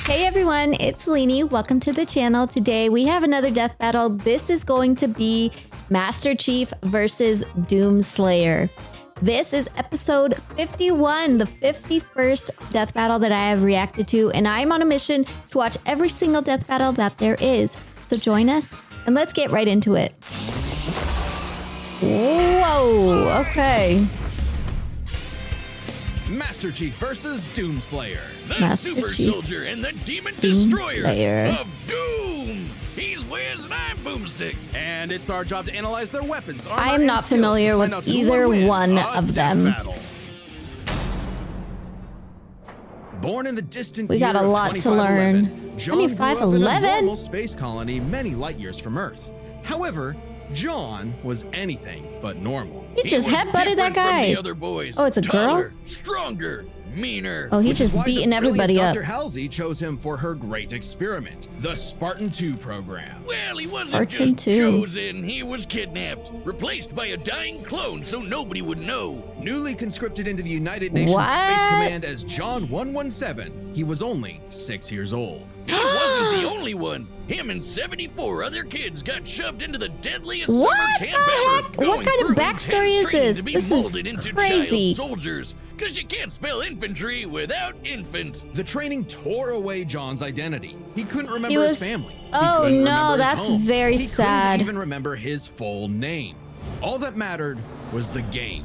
Hey everyone, it's Leanie. Welcome to the channel. Today we have another death battle. This is going to be Master Chief versus Doomslayer. This is episode 51, the 51st death battle that I have reacted to, and I'm on a mission to watch every single death battle that there is. So join us and let's get right into it. Whoa, okay. Master Chief versus Doomslayer. The Master super Chief. soldier and the demon Doomslayer. destroyer of Doom. He's Wiz and I'm Boomstick. And it's our job to analyze their weapons. I am not familiar with either one of them. Born in the distant We got year a of lot to learn. 2511, John grew up in a 2511? normal space colony many light years from Earth. However, John was anything but normal. He just was headbutted that different from guy. the other boys. Oh, it's a girl? Taller, stronger, meaner. Oh, he Which is just why the beating everybody brilliant up. Dr. Halsey chose him for her great experiment, the Spartan-II program. Well, he wasn't Spartan-II. just chosen, he was kidnapped, replaced by a dying clone so nobody would know. Newly conscripted into the United Nations What? Space Command as John 117, he was only 6 years old. He wasn't the only one. Him and 74 other kids got shoved into the deadliest What summer camp the ever. heck? going What kind of through backstory intense is training this? To be This is molded into crazy. child soldiers, because you can't spell infantry without infant. The training tore away John's identity. He couldn't remember He was- his family. He Oh, couldn't no, remember his that's home. very he sad. couldn't even remember his full name. All that mattered was the game,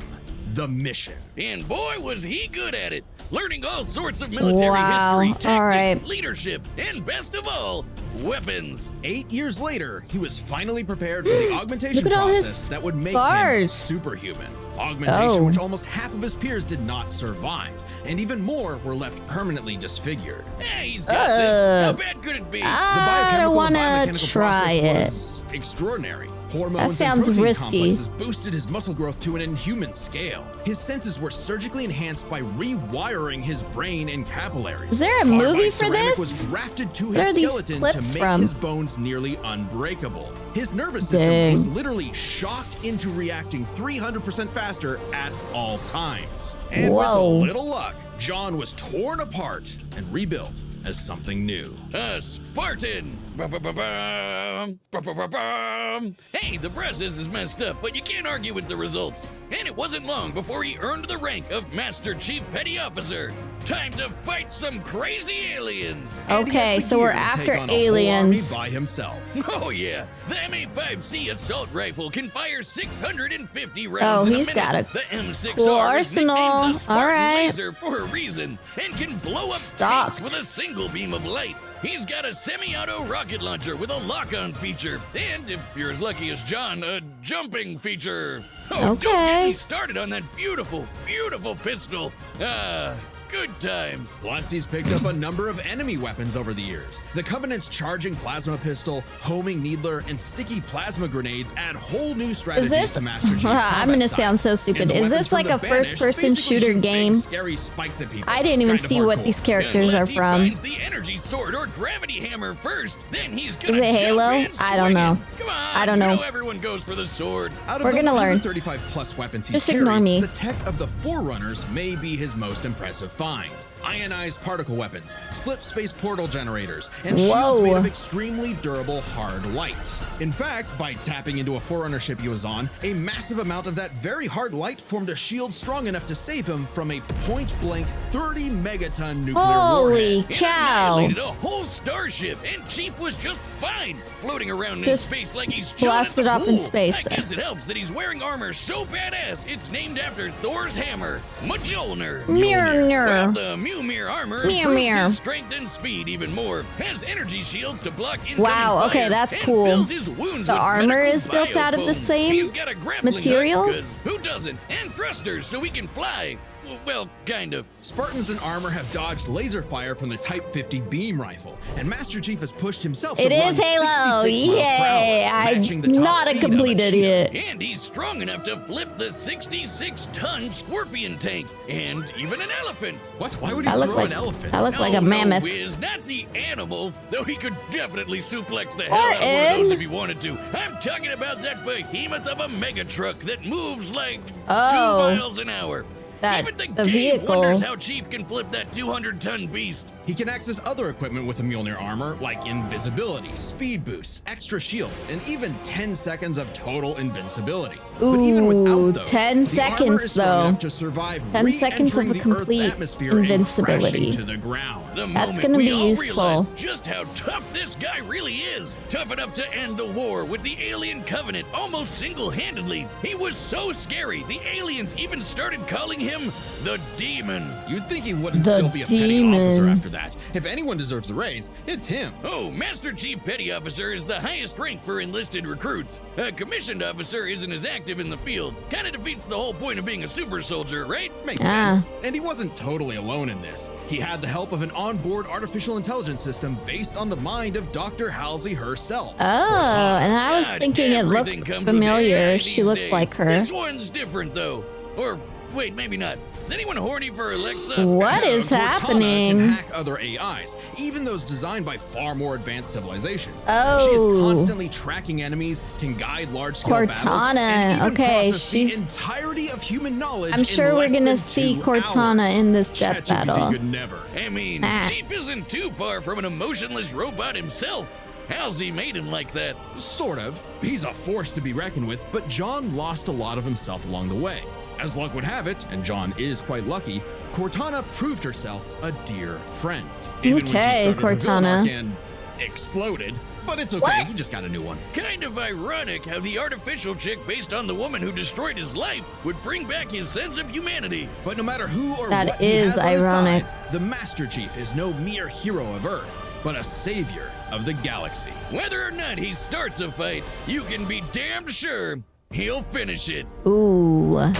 the mission. And boy, was he good at it. Learning all sorts of military Wow, history, tactics, all right. leadership, and best of all, weapons. 8 years later, he was finally prepared for the augmentation Look at all his process that would make him scars. superhuman. Augmentation Oh. which almost half of his peers did not survive, and even more were left permanently disfigured. Hey, he's got this. How bad could it be? The I biochemical don't want and to biomechanical try process it. was extraordinary. Hormones That sounds and protein risky. complexes boosted his muscle growth to an inhuman scale. His senses were surgically enhanced by rewiring his brain and capillaries. Is there a Carbide movie for ceramic this? was grafted to Where his are these skeleton to clips make from? his bones nearly unbreakable. His nervous system Dang. was literally shocked into reacting 300% faster at all times. And Whoa. with a little luck, John was torn apart and rebuilt as something new. A Spartan! Ba-ba-ba-bum, ba-ba-ba-bum. Hey, the process is messed up, but you can't argue with the results. And it wasn't long before he earned the rank of Master Chief Petty Officer. Time to fight some crazy aliens. And he has Okay, the so gear we're to take after on a whole aliens. army by himself. Oh yeah, the M8.5C assault rifle can fire 650 Oh, rounds in a he's minute. got a the M6R cool is nicknamed arsenal. the Spartan All right. laser for a reason and can blow up Stocked. tanks with a single beam of light. He's got a semi-auto rocket launcher with a lock-on feature, and if you're as lucky as John, a jumping feature. Oh, don't get Okay. me started on that beautiful, beautiful pistol. Ah, good times. Plus, he's picked up a number of enemy weapons over the years. The Covenant's charging plasma pistol, homing needler, and sticky plasma grenades add whole new Is strategies this? to Master Chief's I'm combat gonna style. sound so And stupid. the Is weapons this from like the a Banished first-person basically shooter shoot big, game? Scary spikes at people. I didn't even Kind of see what hardcore. these characters Unless are he from. finds the energy sword or gravity hammer first, then he's gonna Is it jump Halo? in I don't know. swinging. Come on, I don't know. You know everyone goes for the sword. Out of We're the gonna learn. 135 plus weapons he's Just ignore carried, me. the tech of the Forerunners may be his most impressive find. Ionized particle weapons, slip space portal generators, and shields Whoa. made of extremely durable hard light. In fact, by tapping into a Forerunner ship he was on, a massive amount of that very hard light formed a shield strong enough to save him from a point-blank 30 megaton nuclear Holy warhead. It cow! annihilated a whole starship, and Chief was just fine, floating around Just in space like he's chilling blasted at the off in pool. space. I guess it helps that he's wearing armor so badass it's named after Thor's hammer, Mjolnir. Mjolnir. Well, the Mjolnir armor Mjolnir. improves his strength and speed even more, has energy shields to block incoming Wow, okay, fire, that's and cool. fills his wounds The with armor medical is built out of the biofoam. same He's got a grappling material? hook, 'cause who doesn't? And thrusters so he can fly. Well, kind of. Spartans in armor have dodged laser fire from the Type 50 beam rifle, and Master Chief has pushed himself to It run is 66 Halo! miles per Yay! hour, matching the I'm top not a speed of complete cheetah. idiot. And he's strong enough to flip the 66-ton scorpion tank, and even an elephant. What? Why would he I look throw like an elephant? I look like a No, mammoth. Wiz, not the animal, though he could definitely suplex the hell Or out of one of those in. if he wanted to. I'm talking about that behemoth of a mega truck that moves like 2 Oh. miles an hour. That- Even the game vehicle. wonders how Chief can flip that 200-ton beast. He can access other equipment with the Mjolnir armor, like invisibility, speed boosts, extra shields, and even 10 seconds of total invincibility. But even without those, 10 the armor seconds is strong though. enough to survive 10 seconds of re-entering a the Earth's complete atmosphere and invincibility. crashing to the ground. The That's moment gonna we be all useful. realize just how tough this guy really is. Tough enough to end the war with the alien covenant almost single-handedly. He was so scary, the aliens even started calling him the Demon. You'd think he wouldn't The still be a petty officer Demon. after that. If anyone deserves a raise, it's him. Oh, Master Chief Petty Officer is the highest rank for enlisted recruits. A commissioned officer isn't as active in the field. Kinda defeats the whole point of being a super soldier, right? Makes sense. And he wasn't totally alone in this. He had the help of an onboard artificial intelligence system based on the mind of Dr. Halsey herself. Oh, and I was God, thinking it everything looked comes with familiar. AI She these looked days. like her. This one's different, though. Or, wait, maybe not. Is anyone horny for Alexa? What is Cortana happening? can hack other AIs, even those designed by far more advanced civilizations. Oh. She is constantly tracking enemies, can guide large-scale battles, Cortana. and even Okay, process she's- the entirety of human knowledge. I'm sure in we're less gonna than see 2 Cortana hours. in this death ChatGPT battle. could never. I mean, Ah. Chief isn't too far from an emotionless robot himself. Halsey made him like that. Sort of. He's a force to be reckoned with, but John lost a lot of himself along the way. As luck would have it, and John is quite lucky, Cortana proved herself a dear friend. Even when she Okay, started her villain arc Cortana. and exploded. But it's okay, What? he just got a new one. Kind of ironic how the artificial chick based on the woman who destroyed his life would bring back his sense of humanity. But no matter who or That what he is has on his ironic. side, the Master Chief is no mere hero of Earth, but a savior of the galaxy. Whether or not he starts a fight, you can be damned sure he'll finish it. Ooh.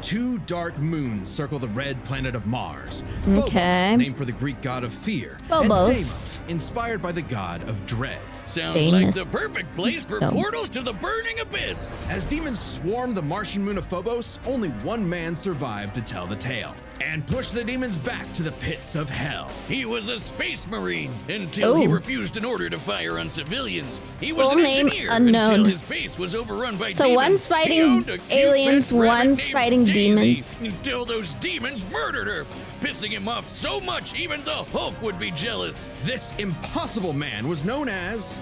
2 dark moons circle the red planet of Mars. Okay. Phobos, named for the Greek god of fear. Phobos. And Deimos, inspired by the god of dread. Sounds Famous. like the perfect place for No. portals to the burning abyss. As demons swarm the Martian moon of Phobos, only one man survived to tell the tale and push the demons back to the pits of hell. He was a space marine until he Ooh. refused an order to fire on civilians. He was Full an name engineer unknown. until his base was overrun by So demons. one's He fighting owned a cute aliens, pet rabbit one's named fighting Daisy, demons. Until those demons murdered her, pissing him off so much even the Hulk would be jealous. This impossible man was known as,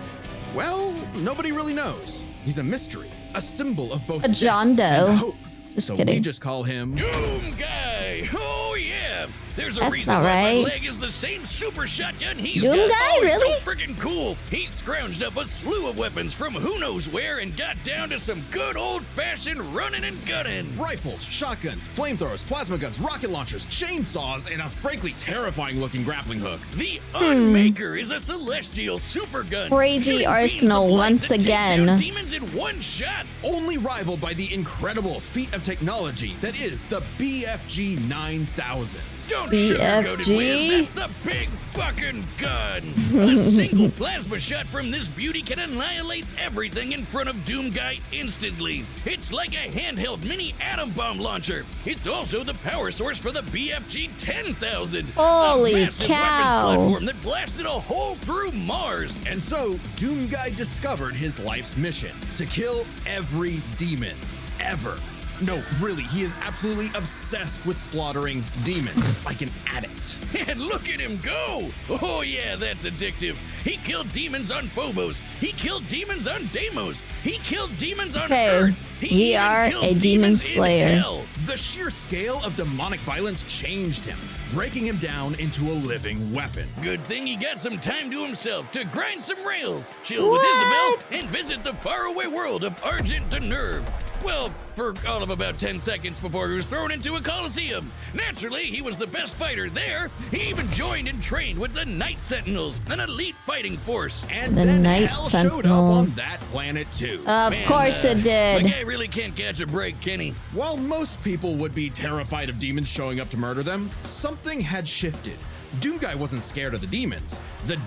well, nobody really knows. He's a mystery, a symbol of both A John death and Doe. hope. Just So kidding. we just call him Doom Guy! Oh yeah! There's a That's reason not why right. my leg is the same super shotgun he's Doom got. Guy? Oh, it's Really? so freaking cool! He scrounged up a slew of weapons from who knows where and got down to some good old-fashioned running and gunning. rifles, shotguns, flamethrowers, plasma guns, rocket launchers, chainsaws, and a frankly terrifying-looking grappling hook. The Unmaker is a celestial super gun. Crazy shooting beams arsenal of light once that take again. down demons in one shot. Only rivaled by the incredible feat of technology that is the BFG 9000. Don't sugarcoat it, Wiz. That's the big fucking gun. A single plasma shot from this beauty can annihilate everything in front of Doom Guy instantly. It's like a handheld mini atom bomb launcher. It's also the power source for the BFG 10,000. Holy a massive cow. weapons platform that blasted a hole through Mars. And so, Doom Guy discovered his life's mission to kill every demon, ever. No, really, he is absolutely obsessed with slaughtering demons, like an addict. And look at him go! Oh yeah, that's addictive. He killed demons on Phobos. He killed demons on Deimos. He killed demons on Okay, Earth. He we even are killed a demon demons in slayer. hell. The sheer scale of demonic violence changed him, breaking him down into a living weapon. Good thing he got some time to himself to grind some rails, chill with What? Isabel, and visit the faraway world of Argent de Nerve. Well, for all of about 10 seconds before he was thrown into a coliseum. Naturally, he was the best fighter there. He even joined and trained with the Night Sentinels, an elite fighting force. And The then Night hell showed up on Sentinels. that planet too. Of Man, course it The did. guy really can't catch a break, can he? While most people would be terrified of demons showing up to murder them, something had shifted. Doom Guy wasn't scared of the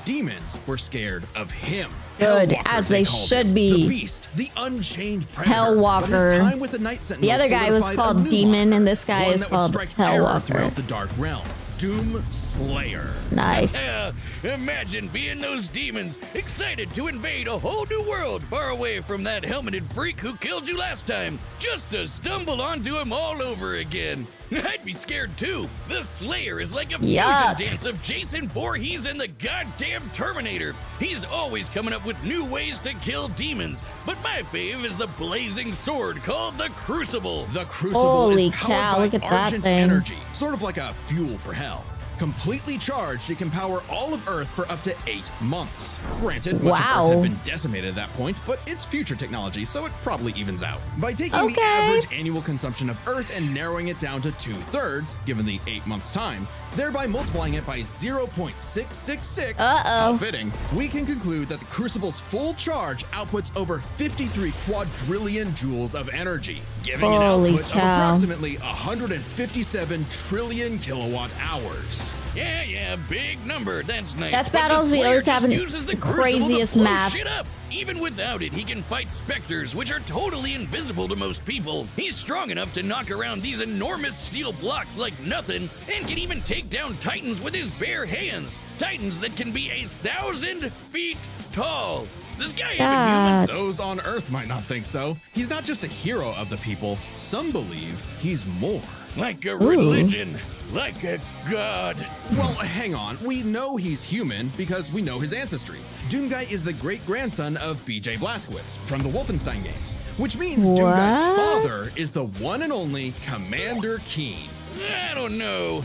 demons were scared of him. Good, Hellwalker, as they called should him. be. The beast, the unchained predator. Hellwalker. But his time with the Night Sentinels The other guy was solidified a called new Demon, walker, and this guy one is that would called strike terror Hellwalker. throughout the dark realm. Doomslayer. Nice. Imagine being those demons, excited to invade a whole new world far away from that helmeted freak who killed you last time, just to stumble onto him all over again. I'd be scared too. The Slayer is like a fusion dance of Jason Voorhees and the goddamn Terminator. He's always coming up with new ways to kill demons, but my fave is the blazing sword called the Crucible. The Crucible Holy is powered cow, by look at that Argent thing. energy, sort of like a fuel for hell. Completely charged, it can power all of Earth for up to 8 months. Granted, much of Earth had been decimated at that point, but it's future technology, so it probably evens out. By taking the average annual consumption of Earth and narrowing it down to 2/3, given the 8 months time, thereby multiplying it by 0.666, how fitting, we can conclude that the Crucible's full charge outputs over 53 quadrillion joules of energy, giving an output of approximately 157 trillion kilowatt hours. Yeah, big number. That's nice. Death battles, we always have the craziest map. Shit up. Even without it, he can fight specters, which are totally invisible to most people. He's strong enough to knock around these enormous steel blocks like nothing, and can even take down titans with his bare hands. Titans that can be 1,000 feet tall. Is this guy even human? Those on Earth might not think so. He's not just a hero of the people. Some believe he's more. Like a religion. Like a god. Well, hang on. We know he's human because we know his ancestry. Doomguy is the great-grandson of B.J. Blazkowicz from the Wolfenstein games, which means Doomguy's father is the one and only Commander Keen. I don't know.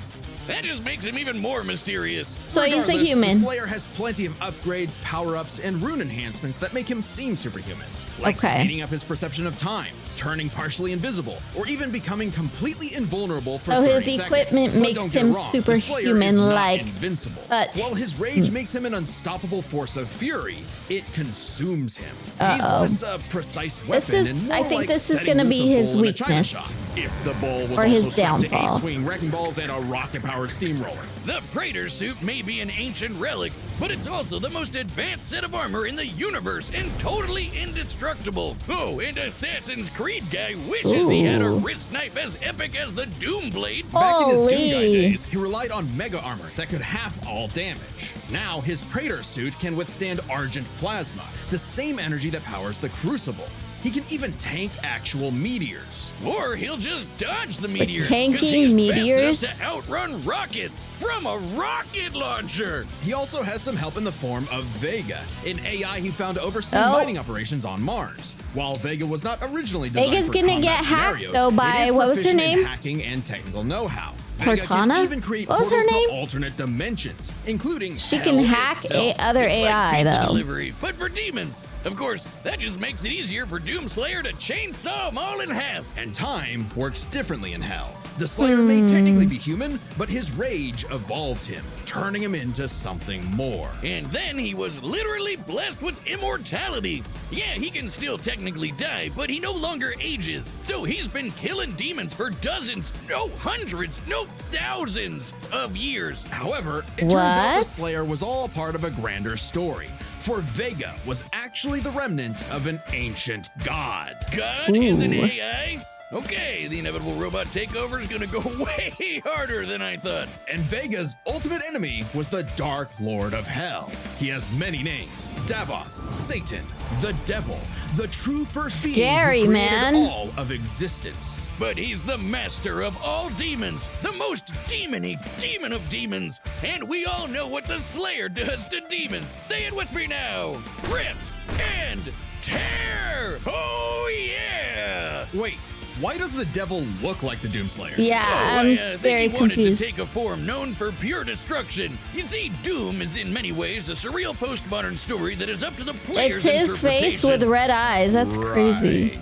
That just makes him even more mysterious. So he's a human. The Slayer has plenty of upgrades, power-ups, and rune enhancements that make him seem superhuman. Like speeding up his perception of time, turning partially invisible, or even becoming completely invulnerable for 30 seconds. So his equipment makes him superhuman, like invincible. While his rage makes him an unstoppable force of fury, it consumes him. He's less a precise weapon and more I think like this is setting going to loose be a his bull in a china weakness. shop. If the bull was Or also his strapped to 8 downfall. swinging wrecking balls and a rocket-powered steamroller. The Praetor suit may be an ancient relic, but it's also the most advanced set of armor in the universe and totally indestructible. Oh, and Assassin's Creed guy wishes he had a wrist knife as epic as the Doomblade. Back in his Doomguy days, he relied on mega armor that could half all damage. Now, his Praetor suit can withstand Argent Plasma, the same energy that powers the Crucible. He can even tank actual meteors. Or he'll just dodge the meteors. Tanking meteors? Fast enough to outrun rockets from a rocket launcher. He also has some help in the form of Vega, an AI he found to oversee mining operations on Mars. While Vega was not originally designed Vega's for gonna combat get hacked scenarios, though by it is what was her proficient in name? hacking and technical know-how. Cortana? Can even create What was her portals name? to alternate dimensions, including She can hell hack itself. other It's AI like pizza though. delivery, but for demons. Of course, that just makes it easier for Doomslayer to chainsaw them all in half. And time works differently in hell. The Slayer may technically be human, but his rage evolved him, turning him into something more. And then he was literally blessed with immortality. Yeah, he can still technically die, but he no longer ages. So he's been killing demons for dozens, no hundreds, no thousands of years. However, it turns out the Slayer was all part of a grander story. For Vega was actually the remnant of an ancient god. God is an AI? Okay, the inevitable robot takeover is gonna go way harder than I thought. And Vega's ultimate enemy was the Dark Lord of Hell. He has many names: Davoth, Satan, the Devil, the true first being who created all of existence. But he's the master of all demons, the most demon-y demon of demons. And we all know what the Slayer does to demons. Say it with me now. Rip and tear! Oh yeah! Wait. Why does the devil look like the Doomslayer? Yeah, I'm very he confused. wanted to take a form known for pure destruction. You see, Doom is in many ways a surreal postmodern story that is up to the player's It's his face with red eyes. That's crazy.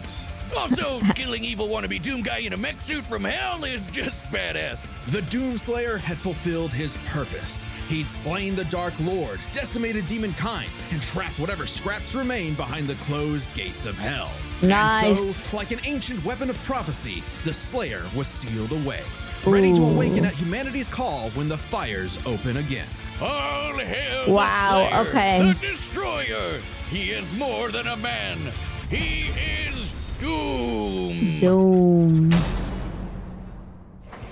Also, killing evil wannabe Doom guy in a mech suit from hell is just badass. The Doomslayer had fulfilled his purpose. He'd slain the Dark Lord, decimated demon kind, and trapped whatever scraps remained behind the closed gates of hell. Nice. And so, like an ancient weapon of prophecy, the Slayer was sealed away, ready to awaken at humanity's call when the fires open again. All hail Wow, the Slayer, okay. the Destroyer. He is more than a man. He is Doom. Doom.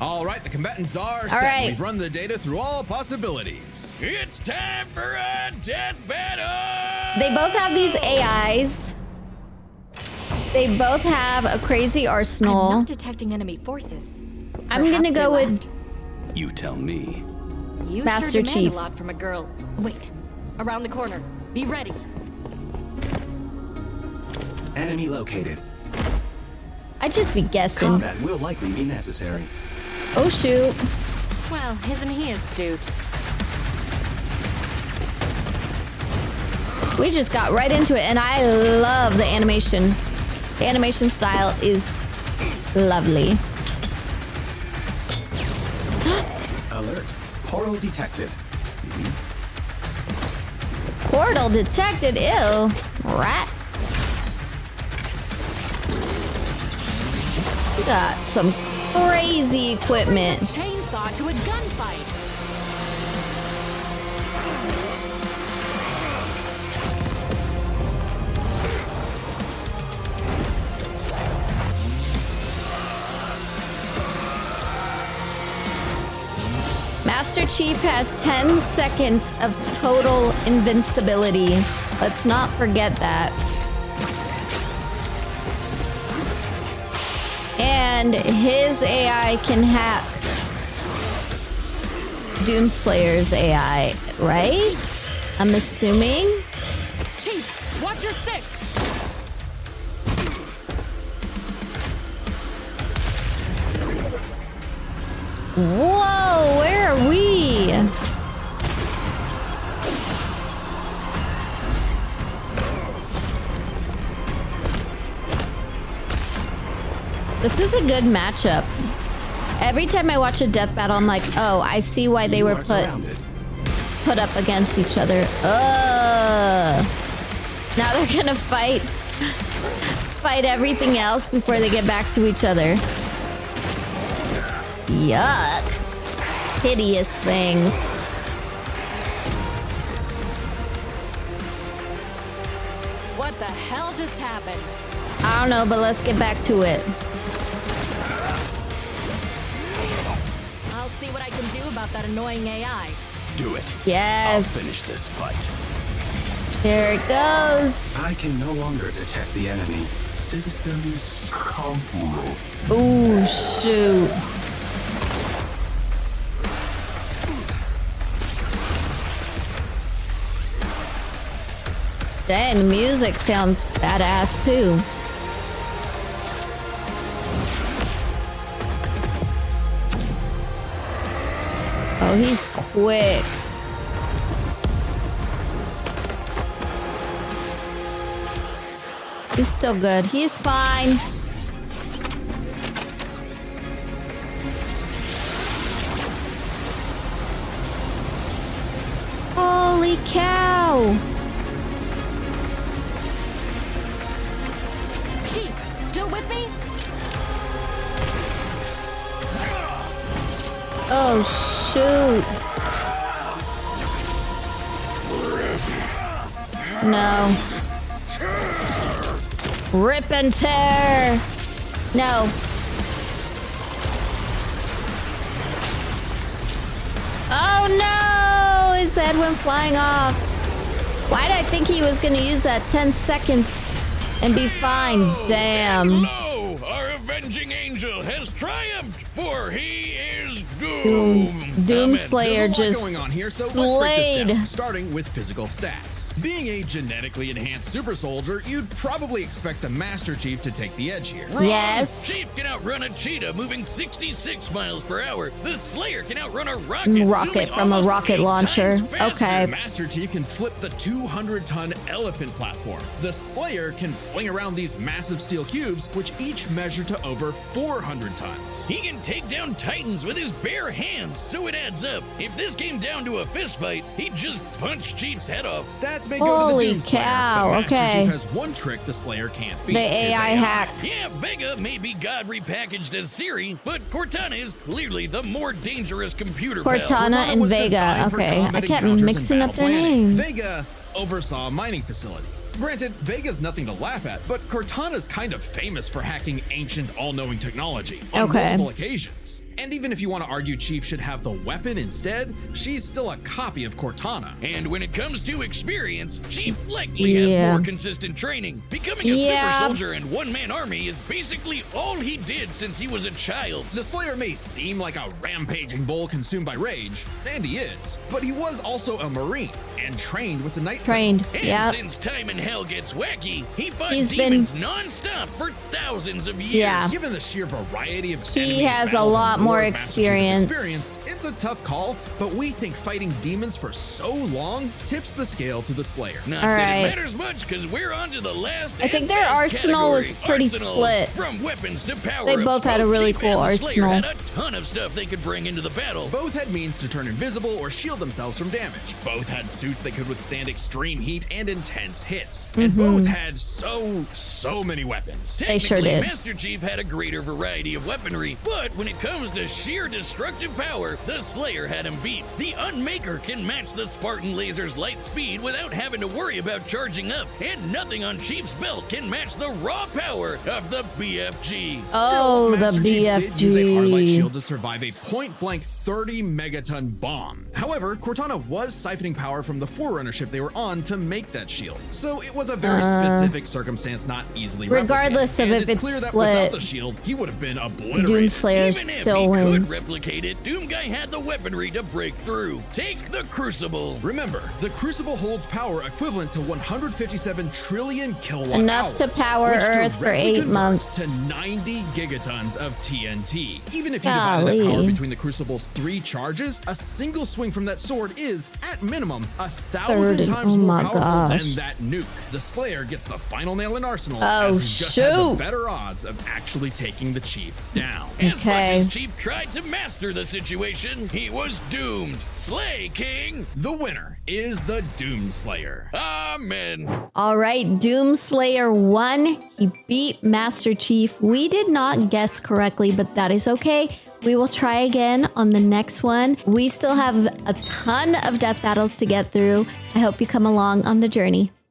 All right, the combatants are set. right. We've run the data through all possibilities. It's time for a death battle! They both have these AIs. They both have a crazy I'm arsenal. not detecting enemy forces. I'm gonna Perhaps go they with left. You tell me. You Master sure demand Chief. a lot from a girl. Wait, around the corner. Be ready. Enemy located. I'd just be guessing. Combat will likely be necessary. Oh shoot. Well, isn't he astute? We just got right into it, and I love the animation. The animation style is lovely. Alert. Portal detected. Portal detected. Ew. Rat. We got some crazy equipment. Chainsaw to a gunfight. Master Chief has 10 seconds of total invincibility. Let's not forget that. And his AI can hack Doomslayer's AI, right? I'm assuming. Chief, watch your six. Whoa, where are we? This is a good matchup. Every time I watch a death battle, I'm like, oh, I see why they You were are surrounded. put up against each other. Now they're gonna fight everything else before they get back to each other. Yuck. Hideous things. What the hell just happened? I don't know, but let's get back to it. I'll see what I can do about that annoying AI. Do it. Yes. I'll finish this fight. There it goes. I can no longer detect the enemy. Systems complete. Ooh, shoot. Dang, the music sounds badass too. Oh, he's quick. He's still good. He's fine. Holy cow. Chief, still with me? Oh, shoot. No. Rip and tear. No. Oh no! His head went flying off. Why did I think he was gonna use that 10 seconds and be fine? Damn. No, our avenging angel has triumphed, for he is doomed. Doomslayer There's a lot just going on here, so let's break slayed. this down, starting with physical stats. Being a genetically enhanced super soldier, you'd probably expect the Master Chief to take the edge here. Wrong. Yes. Chief can outrun a cheetah moving 66 miles per hour. The Slayer can outrun a rocket. Rocket zooming from a almost rocket 8 launcher. times faster. Okay. Master Chief can flip the 200-ton elephant platform. The Slayer can fling around these massive steel cubes, which each measure to over 400 tons. He can take down titans with his bare hands, so it adds up. If this came down to a fist fight, he'd just punch Chief's head off. Stats may go Holy to the Doomslayer, cow, but Master okay. Chief has one trick the Slayer can't beat. The his AI hack. Yeah, Vega may be God repackaged as Siri, but Cortana is clearly the more dangerous computer pal. Cortana and was Vega. designed for Okay, I combat kept encounters mixing and up their battle planning. names. Vega oversaw a mining facility. Granted, Vega's nothing to laugh at, but Cortana's kind of famous for hacking ancient, all-knowing technology on Okay. multiple occasions. And even if you want to argue Chief should have the weapon instead, she's still a copy of Cortana. And when it comes to experience, Chief likely has more consistent training. Becoming a super soldier and one-man army is basically all he did since he was a child. The Slayer may seem like a rampaging bull consumed by rage, and he is, but he was also a Marine and trained with the Night Signals. And since time in hell gets wacky, he fought demons non-stop for thousands of years. Given the sheer variety of he has a lot more experience. It's a tough call, but we think fighting demons for so long tips the scale to the Slayer. Not that it matters much, because we're on to the last. I think their arsenal was pretty split. From weapons to power. They both had a really cool arsenal. Had a ton of stuff they could bring into the battle. Both had means to turn invisible or shield themselves from damage. Both had suits that could withstand extreme heat and intense hits. And both had so many weapons. They sure did. Master Chief had a greater variety of weaponry, but when it comes to sheer destructive power, the Slayer had him beat. The Unmaker can match the Spartan laser's light speed without having to worry about charging up, and nothing on Chief's belt can match the raw power of the BFG. Oh, Still, the BFG. Chief did use a hard light shield to survive a point-blank 30-megaton bomb. However, Cortana was siphoning power from the Forerunner ship they were on to make that shield, so it was a very specific circumstance not easily regardless replicated. of And if it's clear that split, without the shield, he would have been obliterated. Doomslayer Even still if he wins. could replicate it, Doomguy had the weaponry to break through. Take the Crucible. Remember, the Crucible holds power equivalent to 157 trillion kilowatt Enough to power which Earth for directly 8 converts months. to 90 gigatons of TNT. Even if you divide that power between the Crucible's 3 charges, a single swing from that sword is, at minimum, 1,000 times more powerful than that nuke. The Slayer gets the final nail in arsenal, as he just had the better odds of actually taking the Chief down. As much as Chief tried to master the situation, he was doomed. Slay, King! The winner is the Doomslayer. Amen. All right, Doomslayer won. He beat Master Chief. We did not guess correctly, but that is okay. We will try again on the next one. We still have a ton of death battles to get through. I hope you come along on the journey.